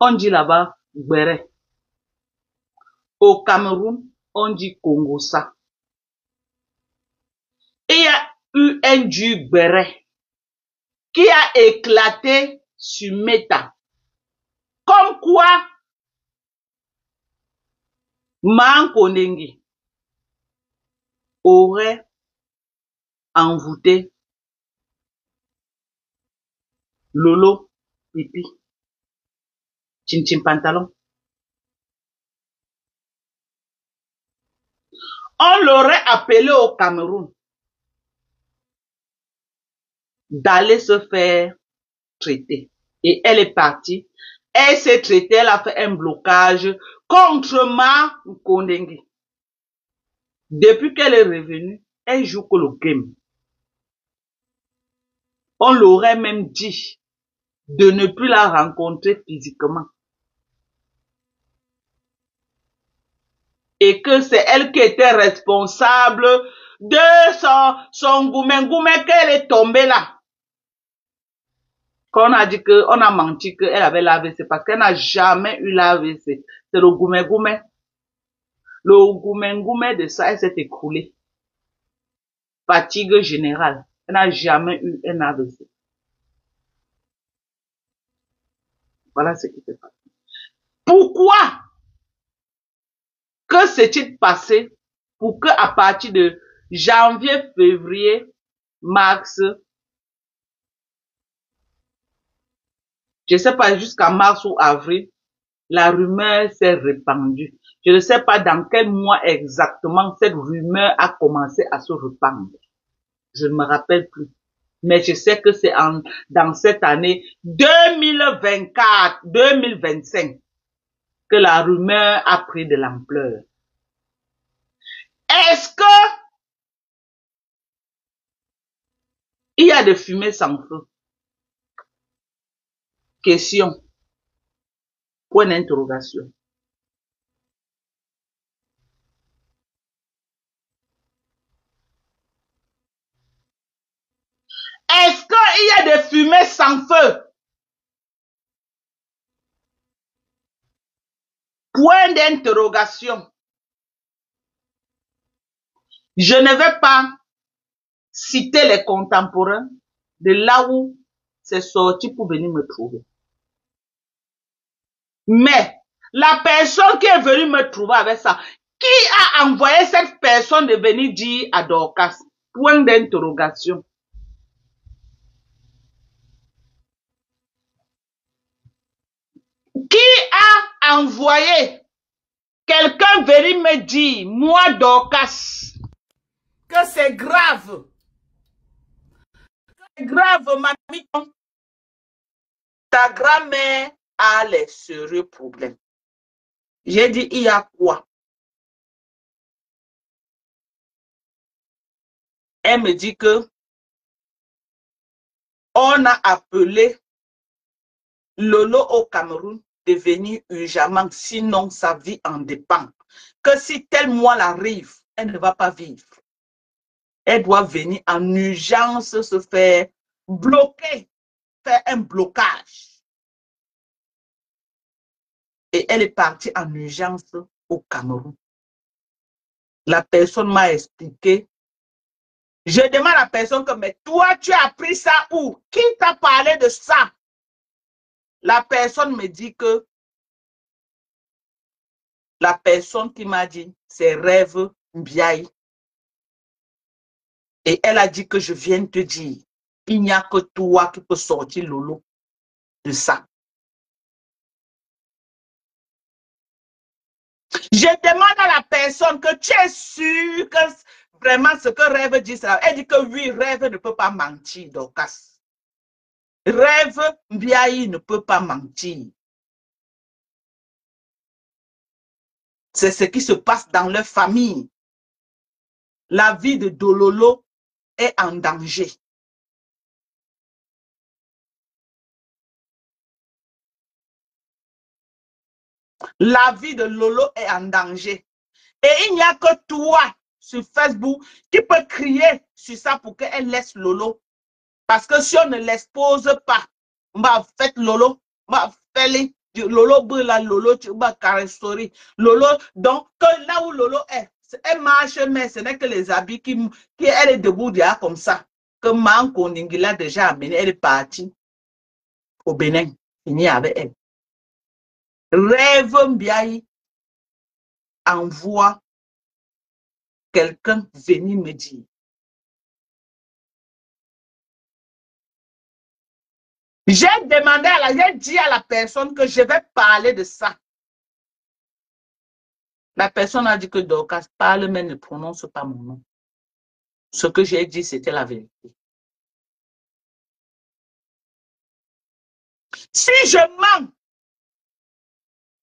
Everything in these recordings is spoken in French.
On dit là-bas Gbere. Au Cameroun, on dit Congossa. Et il y a eu un dieu Gbere qui a éclaté sur Meta. Comme quoi, Mankondengi aurait envoûté Lolo Pipi, Chin Chin Pantalon. On l'aurait appelé au Cameroun d'aller se faire traiter. Et elle est partie. Elle s'est traitée, elle a fait un blocage contre Mankondengi. Depuis qu'elle est revenue, elle joue que le game. On l'aurait même dit de ne plus la rencontrer physiquement. Et que c'est elle qui était responsable de son goumé qu'elle est tombée là. Qu'on a dit que, on a menti qu'elle avait l'AVC parce qu'elle n'a jamais eu l'AVC. C'est le goumé. Le goumé de ça, elle s'est écroulée. Fatigue générale. Elle n'a jamais eu un AVC. Voilà ce qui s'est passé. Pourquoi? Que s'est-il passé pour que à partir de janvier, février, mars, je ne sais pas jusqu'à mars ou avril, la rumeur s'est répandue. Je ne sais pas dans quel mois exactement cette rumeur a commencé à se répandre. Je ne me rappelle plus. Mais je sais que c'est dans cette année 2024-2025 que la rumeur a pris de l'ampleur. Est-ce que il y a de fumée sans feu? Question. Point d'interrogation. Est-ce qu'il y a de fumée sans feu? Point d'interrogation. Je ne vais pas citer les contemporains de là où c'est sorti pour venir me trouver. Mais la personne qui est venue me trouver avec ça, qui a envoyé cette personne de venir dire à Dorcas? Point d'interrogation. Qui a envoyé quelqu'un venir me dire, moi Dorcas, que c'est grave? C'est grave, mamie. Ta grand-mère a les sérieux problèmes. J'ai dit, il y a quoi? Elle me dit que on a appelé Lolo au Cameroun de venir urgemment, sinon sa vie en dépend. Que si tel mois arrive, elle ne va pas vivre. Elle doit venir en urgence se faire bloquer, faire un blocage. Et elle est partie en urgence au Cameroun. La personne m'a expliqué. Je demande à la personne que, mais toi, tu as appris ça où? Qui t'a parlé de ça? La personne me dit que la personne qui m'a dit, c'est Rêve Mbiaye. Et elle a dit que je viens te dire, il n'y a que toi qui peux sortir Lolo de ça. Je demande à la personne que tu es sûr que vraiment ce que Rêve dit, ça. Elle dit que oui, Rêve ne peut pas mentir, Dorcas. Rêve Mbiaye ne peut pas mentir. C'est ce qui se passe dans leur famille. La vie de Dololo est en danger. La vie de Lolo est en danger. Et il n'y a que toi sur Facebook qui peux crier sur ça pour qu'elle laisse Lolo. Parce que si on ne l'expose pas, on va faire Lolo, on va faire Lolo brûle, Lolo tu vas carestori. Lolo, donc là où Lolo est, elle marche, mais ce n'est que les habits qui elle est debout déjà comme ça. Que Manko Ningila déjà amené, elle est partie au Bénin. Fini avec elle. Rêve Mbiaye envoie quelqu'un venir me dire. J'ai demandé j'ai dit à la personne que je vais parler de ça. La personne a dit que Dorcas parle mais ne prononce pas mon nom. Ce que j'ai dit, c'était la vérité. Si je mens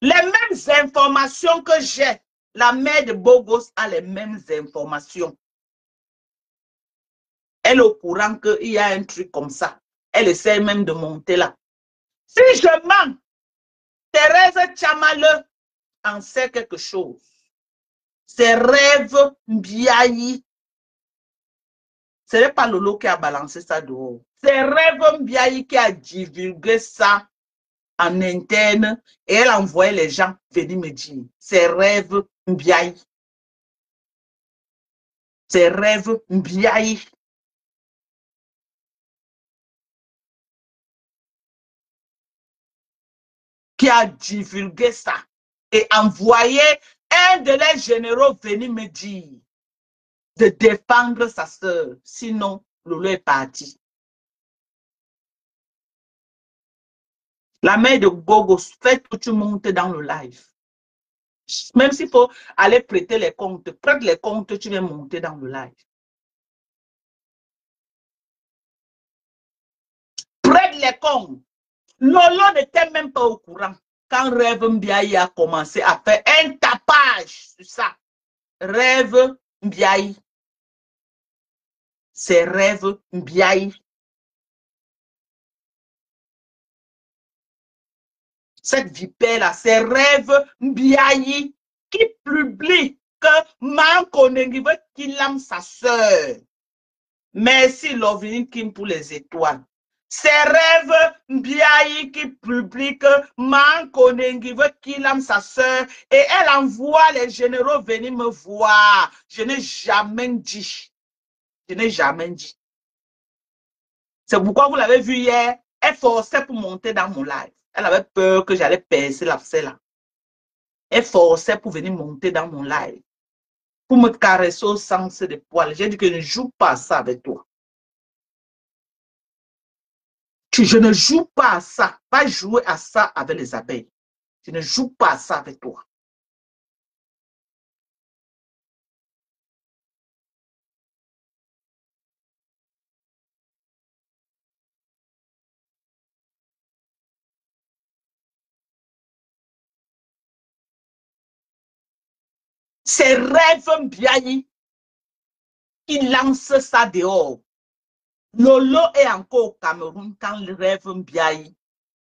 les mêmes informations que j'ai, la mère de Bogos a les mêmes informations. Elle est au courant qu'il y a un truc comme ça. Elle essaie même de monter là. Si je mens, Thérèse Tchamale en sait quelque chose. Ses rêves Mbiaye. Ce n'est pas Lolo qui a balancé ça dehors. C'est Rêve Mbiaye qui a divulgué ça en interne et elle envoyait les gens venir me dire. C'est Rêve Mbiaye. C'est Rêve Mbiaye. Qui a divulgué ça et envoyé un de les généraux venir me dire de défendre sa soeur. Sinon, Lolo est parti. La mère de Bogo, fait que tu montes dans le live. Même s'il faut aller prêter les comptes, prête les comptes, tu viens monter dans le live. Prête les comptes. Lolo n'était même pas au courant quand Rêve Mbiaye a commencé à faire un tapage sur ça. Rêve Mbiaye. C'est Rêve Mbiaye. Cette vipère-là, c'est Rêve Mbiaye qui publie que Manko Nengi veut qu'il aime sa soeur. Merci Lovini Kim pour les étoiles. C'est Rêve Mbiaye qui publie que Manko Nengi veut qu'il aime sa soeur et elle envoie les généraux venir me voir. Je n'ai jamais dit. Je n'ai jamais dit. C'est pourquoi vous l'avez vu hier, elle forçait pour monter dans mon live. Elle avait peur que j'allais percer l'abcès là. Elle forçait pour venir monter dans mon live. Pour me caresser au sens des poils. J'ai dit que je ne joue pas ça avec toi. Je ne joue pas à ça. Pas jouer à ça avec les abeilles. Je ne joue pas à ça avec toi. C'est Rêve Mbiaye qui lance ça dehors. Lolo est encore au Cameroun quand le Rêve Mbiaye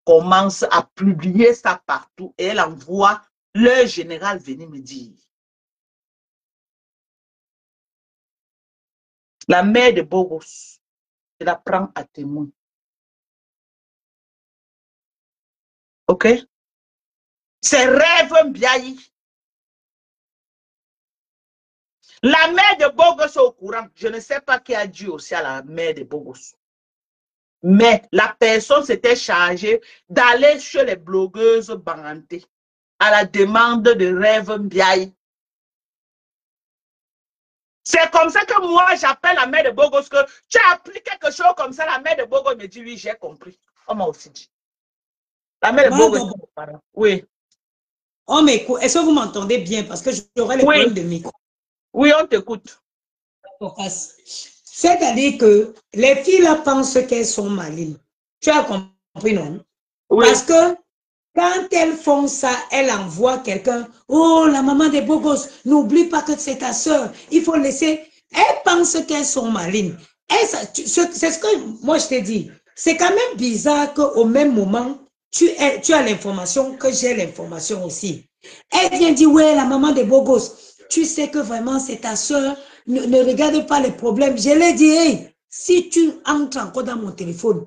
commence à publier ça partout et elle envoie le général venir me dire. La mère de Bogos, je la prends à témoin. Ok? C'est Rêve Mbiaye. La mère de Bogos est au courant. Je ne sais pas qui a dit aussi à la mère de Bogos. Mais la personne s'était chargée d'aller chez les blogueuses Banganté à la demande de Rêve Mbiaye. C'est comme ça que moi, j'appelle la mère de Bogos que tu as appris quelque chose comme ça. La mère de Bogos me dit oui, j'ai compris. On m'a aussi dit. La mère de Bogos. Oui. Oh, mais est-ce que vous m'entendez bien? Parce que j'aurais les problèmes de micro. Oui, on t'écoute. C'est-à-dire que les filles là pensent qu'elles sont malines. Tu as compris, non? Oui. Parce que quand elles font ça, elles envoient quelqu'un. Oh, la maman des beaux gosses, n'oublie pas que c'est ta soeur. Il faut laisser. Elles pensent qu'elles sont malines. C'est ce que moi je te dis. C'est quand même bizarre qu'au même moment, tu as l'information que j'ai l'information aussi. Elle vient dire, ouais, la maman des beaux gosses, tu sais que vraiment c'est ta soeur. Ne regarde pas les problèmes. Je l'ai dit, hey, si tu entres encore dans mon téléphone,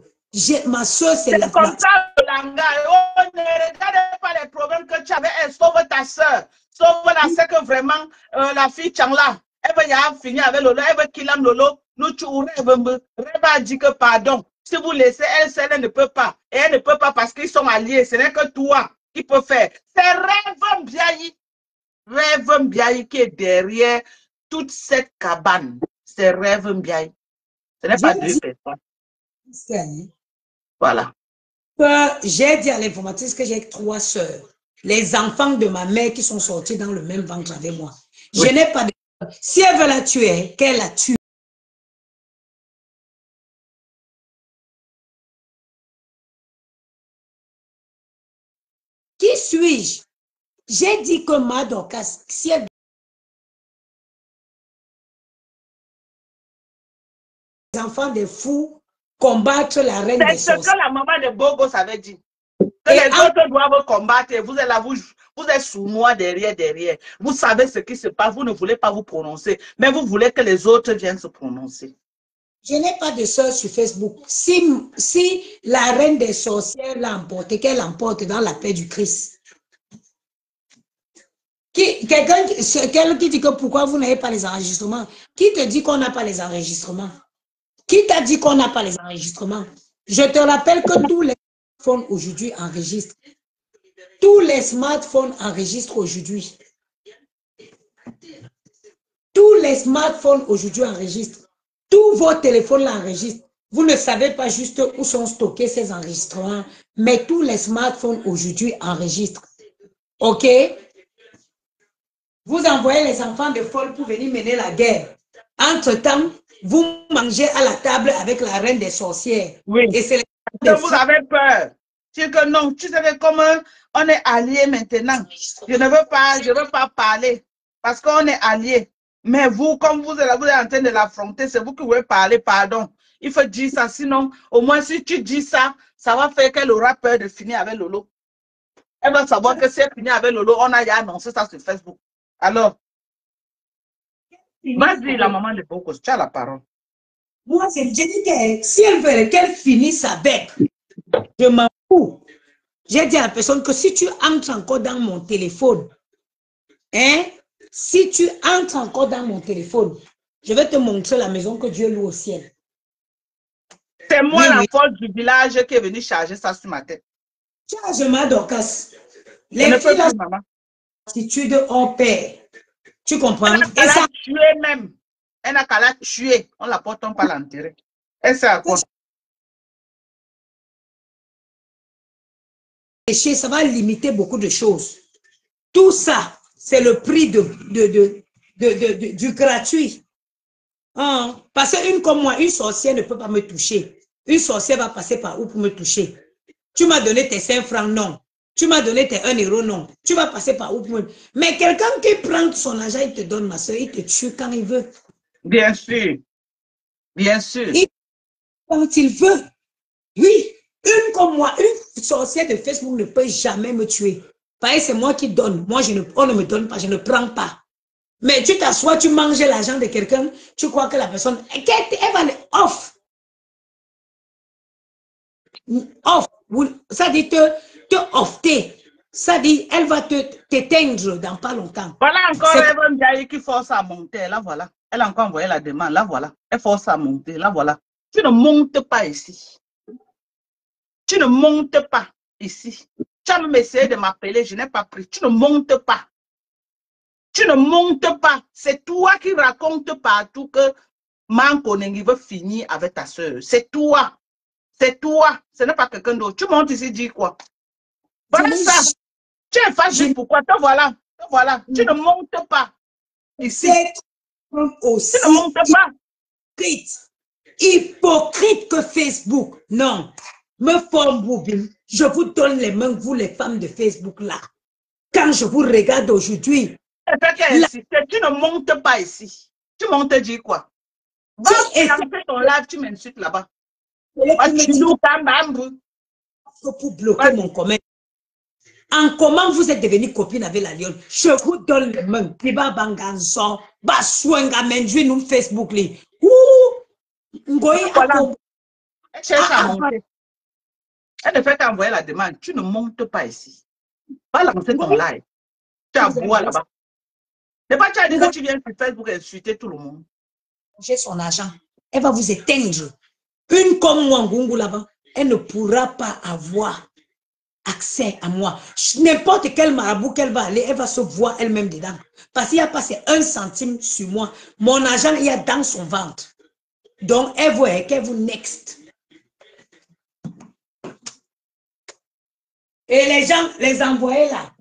Ma soeur, c'est la... comme ça, le langage. Oh, ne regarde pas les problèmes que tu avais. Sauve ta soeur. Sauve-la. C'est que vraiment, la fille Changla, elle veut y avoir fini avec Lolo. Elle veut qu'il aime Lolo. Nous, tu Reba dit que pardon. Si vous laissez, elle ne peut pas. Et elle ne peut pas parce qu'ils sont alliés. Ce n'est que toi qui peux faire. C'est Rêve Mbiaye qui est derrière toute cette cabane. C'est Rêve Mbiaye. Ce n'est pas deux personnes. Voilà. J'ai dit à l'informatrice que j'ai 3 sœurs. Les enfants de ma mère qui sont sortis dans le même ventre avec moi. Oui. Je n'ai pas de... Si elle veut la tuer, qu'elle la tue. Qui suis-je? J'ai dit que ma Dorcas, si elle... Les enfants des fous combattre la reine des sorciers. C'est ce que la maman de Bogos avait dit. Que les autres doivent combattre. Vous êtes là, vous êtes sournois derrière. Vous savez ce qui se passe. Vous ne voulez pas vous prononcer. Mais vous voulez que les autres viennent se prononcer. Je n'ai pas de soeur sur Facebook. Si la reine des sorcières l'a emporté, qu'elle l'emporte dans la paix du Christ. Quelqu'un qui dit que pourquoi vous n'avez pas les enregistrements? Qui te dit qu'on n'a pas les enregistrements? Qui t'a dit qu'on n'a pas les enregistrements? Je te rappelle que tous les smartphones aujourd'hui enregistrent. Tous les smartphones enregistrent aujourd'hui. Tous les smartphones aujourd'hui enregistrent. Tous vos téléphones l'enregistrent. Vous ne savez pas juste où sont stockés ces enregistrements, mais tous les smartphones aujourd'hui enregistrent. OK? Vous envoyez les enfants de folle pour venir mener la guerre. Entre-temps, vous mangez à la table avec la reine des sorcières. Oui. Et c'est vous avez peur. C'est que non, tu sais comment on est alliés maintenant. Je ne veux pas parler parce qu'on est alliés. Mais vous, comme vous êtes en train de l'affronter, c'est vous qui voulez parler, pardon. Il faut dire ça, sinon, au moins si tu dis ça, ça va faire qu'elle aura peur de finir avec Lolo. Elle va savoir que si elle finit avec Lolo, on a annoncé ça sur Facebook. Alors, vas-y, la maman de Bogos, tu as la parole. Moi, j'ai dit que si elle veut qu'elle finisse avec, je m'en fous. J'ai dit à la personne que si tu entres encore dans mon téléphone, hein, si tu entres encore dans mon téléphone, je vais te montrer la maison que Dieu loue au ciel. C'est moi la folle du village qui est venue charger ça sur ma tête. Charge-moi, Dorcas. Les filles ont une attitude hors pair. Tu comprends? Elle n'a qu'à la tuer même. Elle n'a qu'à la tuer. On ne la porte pas l'enterrer. Elle sait à quoi? Ça va limiter beaucoup de choses. Tout ça, c'est le prix du gratuit. Hein? Parce qu'une comme moi, une sorcière ne peut pas me toucher. Une sorcière va passer par où pour me toucher? Tu m'as donné tes 5 francs, non. Tu m'as donné tes 1 euro, non. Tu vas passer par où pour me... Mais quelqu'un qui prend son argent, il te donne, ma soeur, il te tue quand il veut. Bien sûr. Bien sûr. Quand il veut. Oui. Une comme moi, une sorcière de Facebook ne peut jamais me tuer. Pareil, c'est moi qui donne. Moi, on ne me donne pas, je ne prends pas. Mais tu t'assois, tu manges l'argent de quelqu'un, tu crois que la personne, elle va aller off. Off. Ça dit te offter. Ça dit, elle va t'éteindre dans pas longtemps. Voilà encore Eva Mbiaye qui force à monter. Là, voilà. Elle a encore envoyé la demande. Là, voilà. Elle force à monter. Là, voilà. Tu ne montes pas ici. Tu ne montes pas ici. Tu as même essayé de m'appeler, je n'ai pas pris. Tu ne montes pas. Tu ne montes pas. C'est toi qui racontes partout que Mankonengi veut finir avec ta soeur. C'est toi. C'est toi. Ce n'est pas quelqu'un d'autre. Tu montes ici, dis quoi? Voilà ça. Tu es fâché. Pourquoi? Te voilà. Te voilà. Tu ne montes pas ici. Aussi tu ne montes pas. Hypocrite que Facebook. Non. Me forme Boubine. Je vous donne les mains, vous les femmes de Facebook là. Quand je vous regarde aujourd'hui. Tu ne montes pas ici. Tu montes dire quoi? Va faire ton live, tu m'insultes là-bas. Pour bloquer mon comment. En comment vous êtes devenu copine avec la lionne? Je vous donne les mains. Kiba banganso, baswanga menjui nous Facebook li. Ouh, ngoyi voilà. Cherche à monter. Elle ne fait qu'envoyer la demande. Tu ne montes pas ici. Va lancer ton live. Tu as bois là-bas. n'est pas tu as dit que tu viens sur Facebook insulter tout le monde. J'ai son argent. Elle va vous éteindre. Une comme moi, Ngungu là-bas, elle ne pourra pas avoir accès à moi. N'importe quel marabout qu'elle va aller, elle va se voir elle-même dedans. Parce qu'il y a passé 1 centime sur moi. Mon argent, il y a dans son ventre. Donc, elle voit qu'elle vous next. Et les gens, les envoyer là.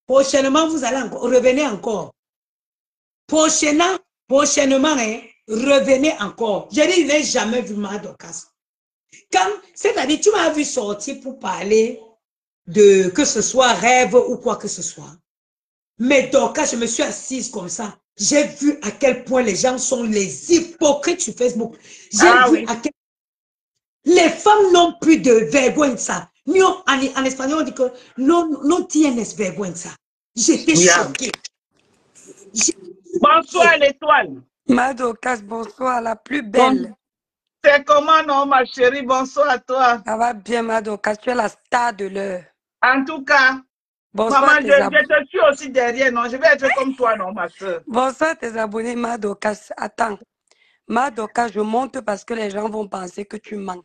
Prochainement, vous allez encore, revenez encore. Prochainement, hein, revenez encore. Je dis, il n'est jamais vu ma Dorcas. C'est-à-dire, tu m'as vu sortir pour parler de que ce soit rêve ou quoi que ce soit. Mais Dorcas, je me suis assise comme ça. J'ai vu à quel point les gens sont les hypocrites sur Facebook. J'ai vu à quel les femmes n'ont plus de vergüenza. En espagnol, on dit que non tienes vergüenza. J'étais choquée. Bonsoir l'étoile. Ma Dorcas, bonsoir, la plus belle. C'est comment, non, ma chérie? Bonsoir à toi. Ça va bien, ma Dorcas, tu es la star de l'heure. En tout cas, bonsoir, maman, je te suis aussi derrière, non? Je vais être comme toi, non, ma soeur. Bonsoir tes abonnés, ma Dorcas. Attends, ma Dorcas, je monte parce que les gens vont penser que tu mens.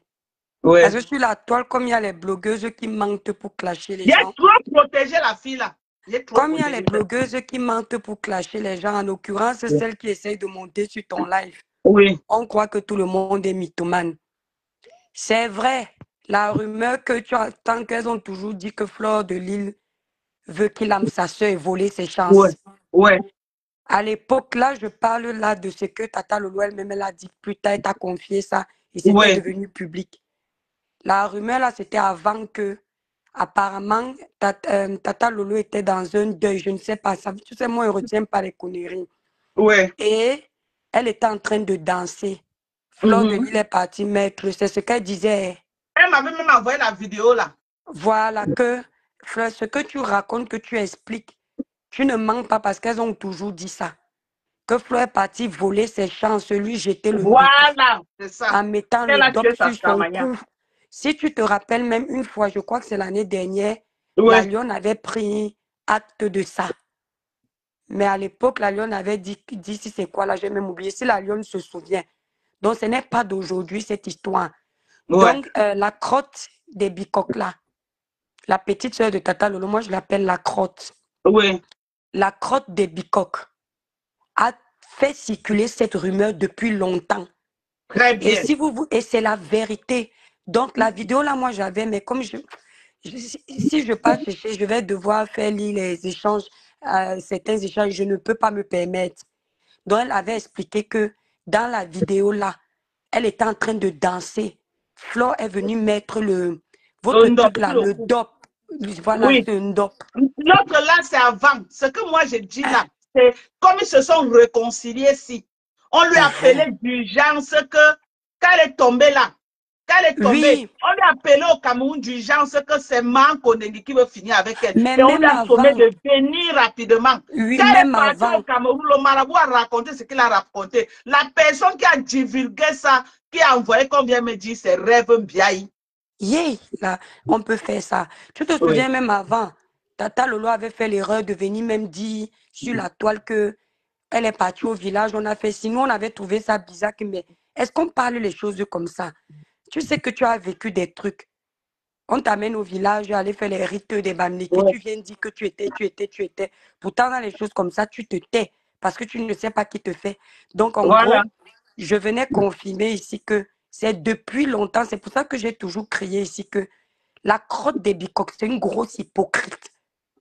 Ouais. Parce que sur la toile, comme il y a les blogueuses qui mentent pour clasher les gens. Il y a trop protégé la fille là. Comme il y a les blogueuses qui mentent pour clasher les gens, en l'occurrence, celles qui essayent de monter sur ton live. Oui. On croit que tout le monde est mythomane. C'est vrai, la rumeur que tu entends qu'elles ont toujours dit que Fleur de Lille veut qu'il ame sa soeur et voler ses chances. Ouais. Ouais. À l'époque, là, je parle là de ce que Tata Lolo elle-même elle a dit plus tard, elle t'a confié ça et c'était devenu public. La rumeur là, c'était avant que, apparemment, Tata Lolo était dans un deuil, je ne sais pas, ça, tu sais, moi, je ne retiens pas les conneries. Ouais. Et elle était en train de danser. Fleur de Lille est partie mettre, c'est ce qu'elle disait. Elle m'avait même envoyé la vidéo là. Voilà, que Fleur, ce que tu racontes, que tu expliques, tu ne mens pas parce qu'elles ont toujours dit ça. Que Fleur est partie voler ses chances, lui jeter le voilà, c'est ça. En mettant le dop sur son cou. Si tu te rappelles même une fois, je crois que c'est l'année dernière, la Lionne avait pris acte de ça. Mais à l'époque, la Lionne avait dit si c'est quoi là, j'ai même oublié, si la Lionne se souvient. Donc ce n'est pas d'aujourd'hui cette histoire. Donc la crotte des bicoques là, la petite soeur de Tata Lolo, moi je l'appelle la crotte. Oui. La crotte des bicoques a fait circuler cette rumeur depuis longtemps. Très bien. Et, et c'est la vérité. Donc la vidéo là, moi j'avais, mais comme si je passe chercher, je vais devoir faire lire les échanges, certains échanges, je ne peux pas me permettre. Donc elle avait expliqué que dans la vidéo là, elle était en train de danser. Flore est venue mettre votre truc là, le dop. Voilà, oui. C'est un dop. L'autre là, c'est avant. Ce que moi j'ai dit là, c'est comme ils se sont réconciliés si. On lui a appelé d'urgence que quand elle est tombée là, quand elle est tombée, on lui a appelé au Cameroun d'urgence que c'est Mankonegi qui veut finir avec elle. Mais et on lui a sonné de venir rapidement. Oui, quand même elle est partie au Cameroun, le marabout a raconté ce qu'il a raconté. La personne qui a divulgué ça, qui a envoyé, comme vient me dire, c'est Rêve Mbiaï. Là, on peut faire ça. Tu te souviens même avant, Tata Lolo avait fait l'erreur de venir même dire sur la toile que elle est partie au village, on a fait, sinon on avait trouvé ça bizarre, mais est-ce qu'on parle les choses comme ça? Tu sais que tu as vécu des trucs. On t'amène au village, aller faire les rites des Bamlékés, tu viens dire que tu étais. Pourtant, dans les choses comme ça, tu te tais parce que tu ne sais pas qui te fait. Donc, en gros, je venais confirmer ici que c'est depuis longtemps, c'est pour ça que j'ai toujours crié ici que la crotte des bicoques, c'est une grosse hypocrite.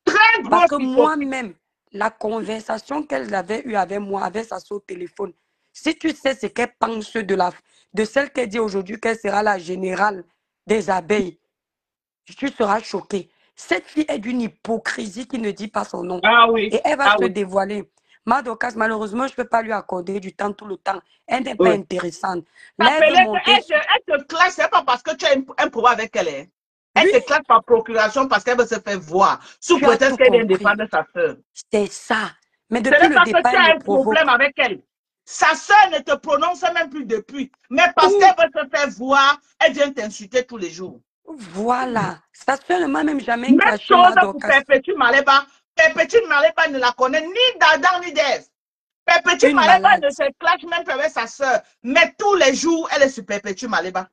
Très grosse parce que moi-même, la conversation qu'elle avait eue avec moi, avec sa soeur au téléphone, si tu sais ce qu'elle pense de celle qui dit aujourd'hui qu'elle sera la générale des abeilles, tu seras choqué. Cette fille est d'une hypocrisie qui ne dit pas son nom. Et elle va se dévoiler. Ma Dorcas, malheureusement, je ne peux pas lui accorder du temps tout le temps. Elle n'est pas intéressante. Elle te classe, c'est pas parce que tu as un problème avec elle. Hein. Elle te classe par procuration parce qu'elle veut se faire voir. Sous prétexte qu'elle vient défendre sa soeur. C'est ça. Mais depuis le départ, que tu as un problème avec elle. Sa soeur ne te prononce même plus depuis. Mais parce qu'elle veut se faire voir, elle vient t'insulter tous les jours. Voilà. Sa soeur ne m'a même jamais Même clashé, chose ma pour Dorcas. Perpétue Maleba. Perpétue Maleba ne la connaît ni d'Adam ni d'Ève. Perpétue Une Maleba malade. ne se clash même pas avec sa soeur. Mais tous les jours, elle est sur Perpétue Maleba.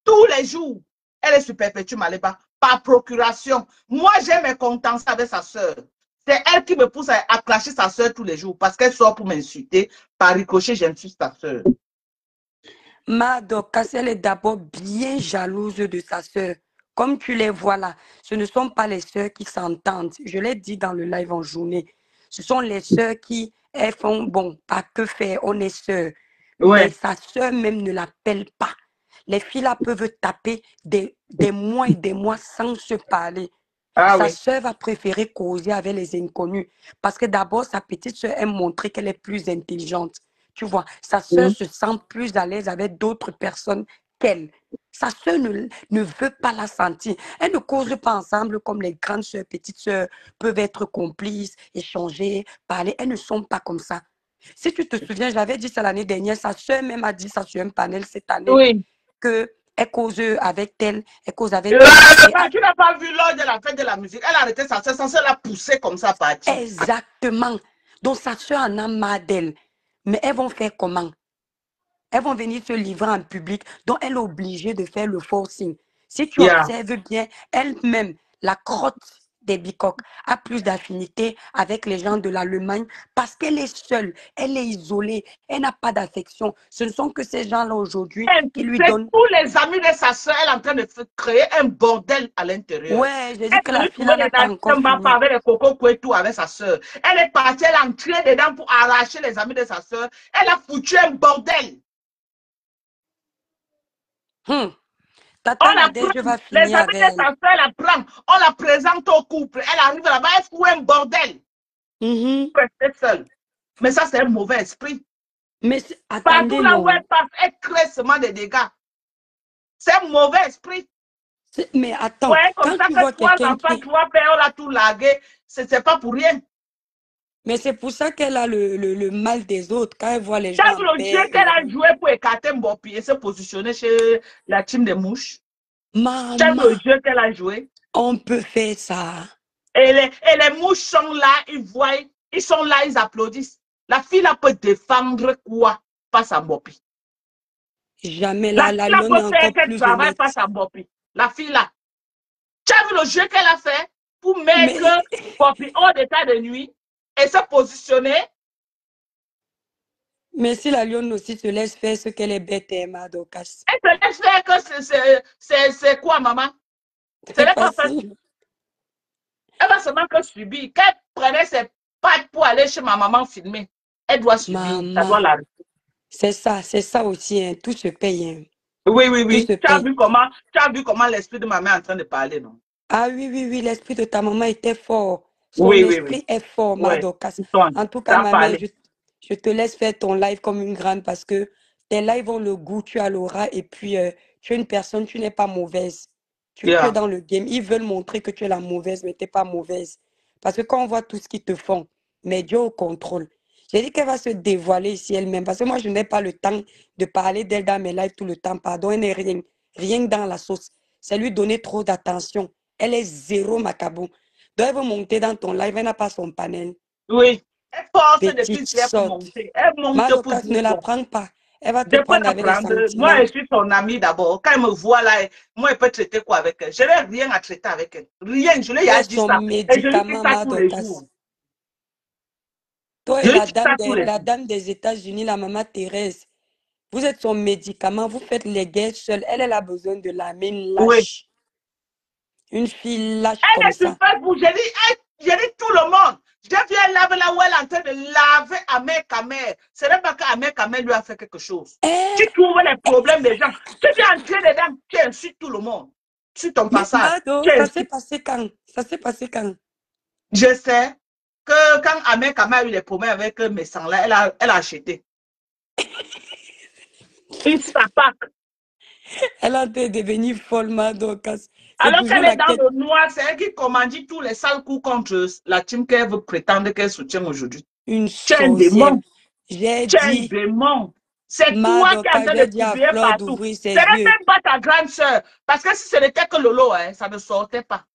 Tous les jours, elle est sur Perpétue Maleba. Par procuration. Moi, j'ai mes contentions avec sa soeur. C'est elle qui me pousse à clasher sa soeur tous les jours parce qu'elle sort pour m'insulter. Par ricochet, j'insulte sa soeur. Ma Dorcas, elle est d'abord bien jalouse de sa sœur. Comme tu les vois là, ce ne sont pas les sœurs qui s'entendent. Je l'ai dit dans le live en journée. Ce sont les sœurs qui, elles font, bon, pas que faire, on est sœurs. Mais Ouais. sa sœur même ne l'appelle pas. Les filles là peuvent taper des mois et des mois sans se parler. Ah Sa oui. sœur va préférer causer avec les inconnus parce que d'abord, sa petite sœur aime montrer qu'elle est plus intelligente. Tu vois, sa sœur Mm. se sent plus à l'aise avec d'autres personnes qu'elle. Sa sœur ne veut pas la sentir. Elle ne cause pas ensemble comme les grandes sœurs, petites sœurs peuvent être complices, échanger, parler. Elles ne sont pas comme ça. Si tu te souviens, j'avais dit ça l'année dernière, sa sœur même a dit ça sur un panel cette année, Oui. qu'elle cause avec elle, elle cause avec elle. Tu n'as pas vu lors de la fête de la musique. Elle a arrêté sa soeur sans la pousser comme ça à partir. Exactement. Donc sa soeur en a marre d'elle. Mais elles vont faire comment? Elles vont venir se livrer en public. Donc elle est obligée de faire le forcing. Si tu Yeah. observes bien, elle-même, la crotte des bicoques a plus d'affinité avec les gens de l'Allemagne parce qu'elle est seule, elle est isolée, elle n'a pas d'affection. Ce ne sont que ces gens-là aujourd'hui qui lui C'est donnent. tous les amis de sa soeur, elle est en train de créer un bordel à l'intérieur. Ouais, j'ai Elle dit que est la venue fille trouver là les n'a pas encore Mbappa fini. avec les cocos tout avec sa soeur. Elle est partie, elle est entrée dedans pour arracher les amis de sa soeur. Elle a foutu un bordel. Tata On la Nadège prend, va les finir amis avec de elle. sa soeur la prend, on la présente au couple. Elle arrive là-bas, elle fout un bordel. Rester seule. Mais ça, c'est un mauvais esprit. Mais Partout attendez, là où elle non. passe, elle crée seulement des dégâts. C'est un mauvais esprit. Mais attends, Ouais, comme quand ça tu que vois trois quelqu'un enfants, qui... trois pères, on l'a tout largué. C'est pas pour rien. Mais c'est pour ça qu'elle a le mal des autres. Quand elle voit les Tu as gens vu en le jeu paix, qu'elle a heureux. joué pour écarter Mbopi et se positionner chez la team des mouches? Tu as vu le Maman, jeu qu'elle a joué? on peut faire ça. Et les mouches sont là, ils voient, ils sont là, ils applaudissent. La fille là peut défendre quoi face à Mbopi? Jamais. La La fille là lionne est peut faire encore quel plus travail honnête. face à Mbopi? La fille là. Tu as vu le jeu qu'elle a fait pour mettre Mais, Mbopi hors d'état de nuit et se positionner? mais si la lionne aussi se laisse faire ce qu'elle est bête, Emma Dorcas, Elle te laisse faire que c'est quoi, maman? Ce c'est n'est pas facile. facile. Elle va seulement que subir. Quand elle prenait ses pattes pour aller chez ma maman filmer, elle doit subir. Ça Maman, doit l'arrêter. c'est ça aussi. Hein. Tout se paye. Hein. Oui, oui, Tout oui. se paye. Tu as vu comment l'esprit de ma mère est en train de parler, non? Ah oui, oui, oui, l'esprit de ta maman était fort. Son Oui, oui, oui. esprit est fort, ma Ouais. Dorcas. Donc, En tout cas, ça a ma mère, parlé. je te laisse faire ton live comme une grande parce que tes lives ont le goût, tu as l'aura et puis tu es une personne, tu n'es pas mauvaise. Tu es Yeah. dans le game. Ils veulent montrer que tu es la mauvaise, mais tu n'es pas mauvaise. Parce que quand on voit tout ce qu'ils te font, mais Dieu au contrôle. J'ai dit qu'elle va se dévoiler ici elle-même parce que moi, je n'ai pas le temps de parler d'elle dans mes lives tout le temps. Pardon, elle n'est rien, rien dans la sauce. C'est lui donner trop d'attention. Elle est zéro macabou. Donc, elle veut monter dans ton live, elle n'a pas son panel. Oui. Elle force depuis Petite hier pour sotte. monter. Elle monte pour Madocas, dire ne la bon. prends pas. Elle va te Je peux prendre la avec les prendre. Moi, sentiments. je suis son amie d'abord. Quand elle me voit là, moi, elle peut traiter quoi avec elle? Je n'ai rien à traiter avec elle. Rien. Je lui Tu ai es dit son ça. Et je lui dis médicament, ça tous les jours. Madocas. Toi et Je lui dis ça tous les la jours. dame des États-Unis, la maman Thérèse, vous êtes son médicament, vous faites les guerres seule. Elle a besoin de la main Oui. lâche. Une fille lâche Elle comme est ça. super pour. J'ai dit tout le monde. Je viens laver là où elle est en train de laver Ahmed Kamer. Ce n'est pas qu'Ahmed Kamer lui a fait quelque chose. Tu trouves les problèmes des gens. Tu es entré dedans, tu insultes tout le monde. Sur ton Mais passage. Mado, Tu ça s'est insultes. passé quand? Ça s'est passé quand? Je sais que quand Ahmed Kamer a eu les problèmes avec Messan, là, elle a acheté. Une sapac. Elle est en train de devenir folle, Madocas. C'est Alors toujours qu'elle est la dans quête. le noir, c'est elle qui commandit tous les sales coups contre la team qu'elle veut prétendre qu'elle soutient aujourd'hui. Une Tu es un sorcière. démon. J'ai Tu es un dit, démon. C'est toi qui es en train j'ai de dit à publier Fleur partout. d'ouvrir Ce ses n'est yeux. même pas ta grande sœur. Parce que si ce n'était que Lolo, hein, ça ne sortait pas.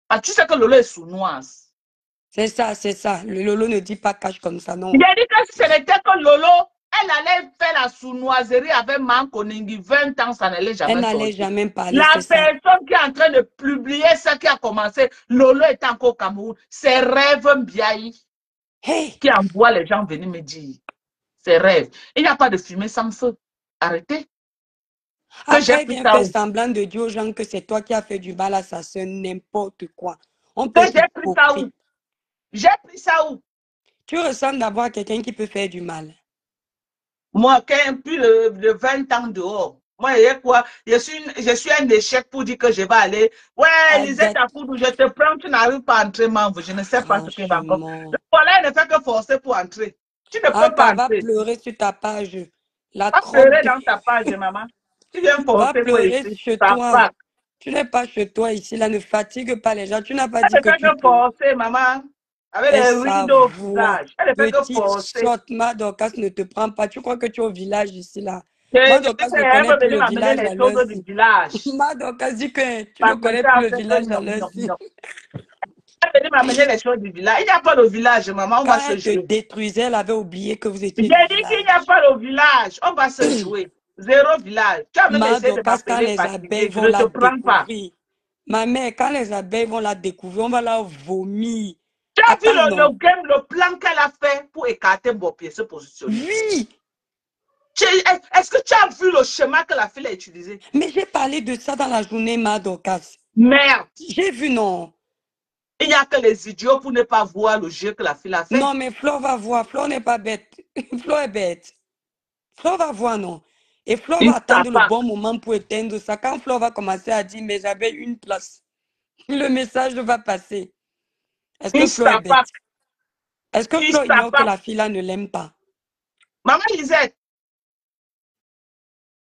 Ah, tu sais que Lolo est sournoise. C'est ça. Le Lolo ne dit pas cache comme ça, non. Il a dit que si ce n'était que Lolo, elle allait faire la sournoiserie avec Mankoningui. 20 ans, ça n'allait jamais Elle n'allait sortir. jamais parler, La c'est ça. personne qui est en train de publier ce qui a commencé, Lolo est encore au Cameroun. C'est Rêve Mbiaï Hey! qui envoie les gens venir me dire. C'est rêve. Il n'y a pas de fumée sans feu. Arrêtez. Que j'ai Après, pris viens ça faire où? semblant de dire aux gens que c'est toi qui as fait du mal à sa soeur, n'importe quoi. On Que peut être j'ai pris ça où? hypocrite. J'ai pris ça où? Tu ressembles d'abord à quelqu'un qui peut faire du mal. Moi, plus de 20 ans dehors. Moi, quoi? Je suis un échec pour dire que je vais aller. Ouais, Lisette Arrête. Akoudou, je te prends, tu n'arrives pas à entrer, membre. Je ne sais pas ce qu'il va encore. Franchement. Le voilà, il ne fait que forcer pour entrer. Tu ne peux pas Aka va entrer. pleurer sur ta page. La Va trotte. pleurer dans ta page, maman. Tu viens Va forcer pour pleurer ici. chez Ça toi. frappe. Tu n'es pas chez toi ici. Là, ne fatigue pas les gens. Tu n'as pas Elle dit ne que fait tu que pleures. forcer, maman. Avec Elle les rideaux au s'avoue. visage. Elle ne fait que Petite forcer. sotte, Madokas ne te prend pas. Tu crois que tu es au village ici, là. Je dis Madokas ne qu'elle connaît veut plus venir le m'amener village les à choses du l'heure-ci. village. Madokas dit que tu ne Parce que connais ça plus a le fait que village à non, non, l'heure-ci. non. Elle veut venir m'amener les choses du village. Il n'y a pas de village, maman. On Quand va se elle te jouer. détruisait, elle avait oublié que vous J'ai étiez du dit qu'il n'y a village. pas de village. On va se jouer. Zéro village. Tu as même essayé de Madokas, quand m'appeler les abeilles fatigué. Je vont ne te la prends pas. découvrir. Ma mère, quand les abeilles vont la découvrir, on va la vomir. Tu as vu Attends, non. le game, le plan qu'elle a fait pour écarter Bopier, se positionner. Oui, Est-ce que tu as vu le chemin que la fille a utilisé? mais j'ai parlé de ça dans la journée, Madokas. Merde. J'ai vu, non. Il n'y a que les idiots pour ne pas voir le jeu que la fille a fait. Non, mais Flo va voir. Flo n'est pas bête. Flo est bête. Flo va voir, non. Et Flo Il va attendre le s'attaque. bon moment pour éteindre ça. Quand Flo va commencer à dire, mais j'avais une place, le message va passer. Est-ce que Il Flo est bête? s'attaque. Est-ce que Il Flo ignore que s'attaque. la fille là ne l'aime pas? Maman Lisette,